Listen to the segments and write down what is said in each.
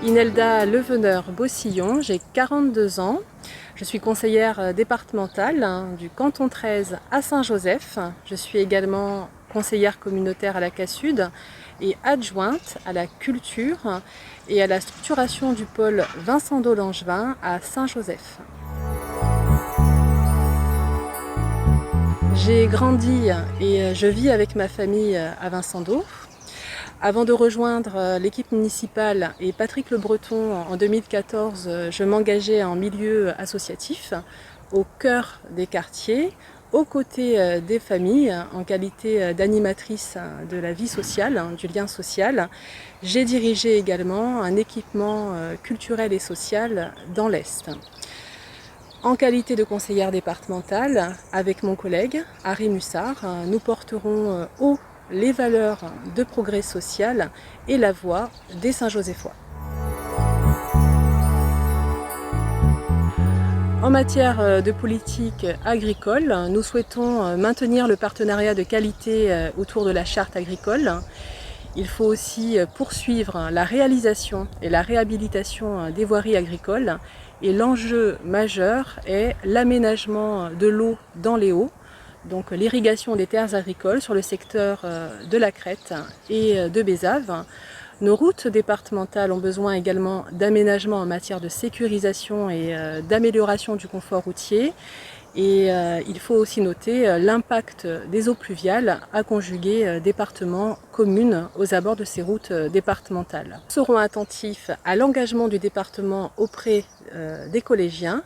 Inelda Leveneur-Bossillon, j'ai 42 ans. Je suis conseillère départementale du canton 13 à Saint-Joseph. Je suis également conseillère communautaire à la CASUD et adjointe à la culture et à la structuration du pôle Vincent-d'Eau-Langevin à Saint-Joseph. J'ai grandi et je vis avec ma famille à Vincent-d'Eau. Avant de rejoindre l'équipe municipale et Patrick Le Breton en 2014, je m'engageais en milieu associatif, au cœur des quartiers, aux côtés des familles, en qualité d'animatrice de la vie sociale, du lien social. J'ai dirigé également un équipement culturel et social dans l'Est. En qualité de conseillère départementale, avec mon collègue Harry Mussard, nous porterons haut les valeurs de progrès social et la voix des Saint-Joséphois. En matière de politique agricole, nous souhaitons maintenir le partenariat de qualité autour de la charte agricole. Il faut aussi poursuivre la réalisation et la réhabilitation des voiries agricoles. Et l'enjeu majeur est l'aménagement de l'eau dans les hauts, donc l'irrigation des terres agricoles sur le secteur de la Crête et de Bézave. Nos routes départementales ont besoin également d'aménagement en matière de sécurisation et d'amélioration du confort routier. Et il faut aussi noter l'impact des eaux pluviales à conjuguer départements, communes aux abords de ces routes départementales. Nous serons attentifs à l'engagement du département auprès des collégiens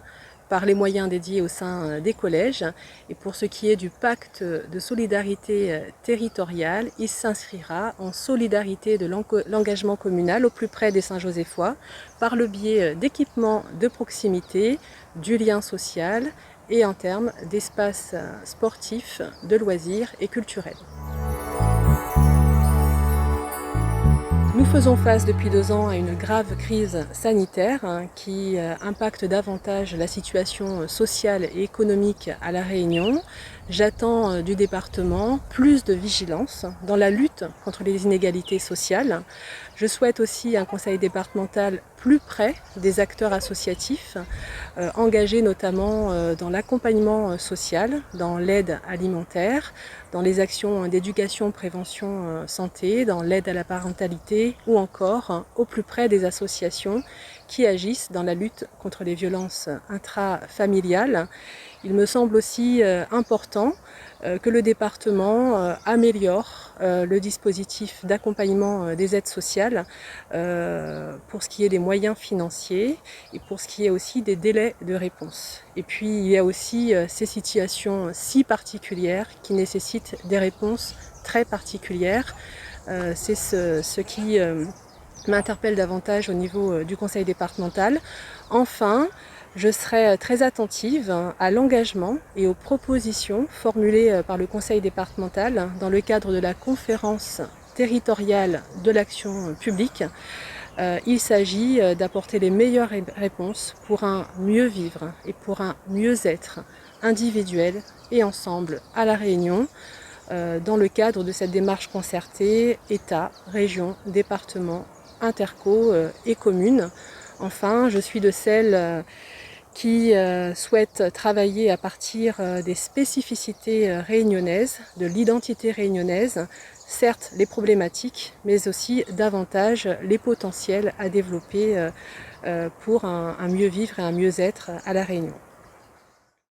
par les moyens dédiés au sein des collèges. Et pour ce qui est du pacte de solidarité territoriale, il s'inscrira en solidarité de l'engagement communal au plus près des Saint-Joséphois par le biais d'équipements de proximité, du lien social et en termes d'espaces sportifs, de loisirs et culturels. Nous faisons face depuis 2 ans à une grave crise sanitaire qui impacte davantage la situation sociale et économique à La Réunion. J'attends du département plus de vigilance dans la lutte contre les inégalités sociales. Je souhaite aussi un conseil départemental plus près des acteurs associatifs, engagés notamment dans l'accompagnement social, dans l'aide alimentaire, dans les actions d'éducation, prévention, santé, dans l'aide à la parentalité ou encore au plus près des associations qui agissent dans la lutte contre les violences intrafamiliales. Il me semble aussi important que le département améliore le dispositif d'accompagnement des aides sociales pour ce qui est des moyens financiers et pour ce qui est aussi des délais de réponse. Et puis il y a aussi ces situations si particulières qui nécessitent des réponses très particulières. C'est ce qui m'interpelle davantage au niveau du conseil départemental. Enfin, je serai très attentive à l'engagement et aux propositions formulées par le conseil départemental dans le cadre de la conférence territoriale de l'action publique. Il s'agit d'apporter les meilleures réponses pour un mieux vivre et pour un mieux-être individuel et ensemble à La Réunion, dans le cadre de cette démarche concertée État, région, département, interco et communes. Enfin, je suis de celles qui souhaitent travailler à partir des spécificités réunionnaises, de l'identité réunionnaise, certes les problématiques, mais aussi davantage les potentiels à développer pour un mieux vivre et un mieux-être à La Réunion.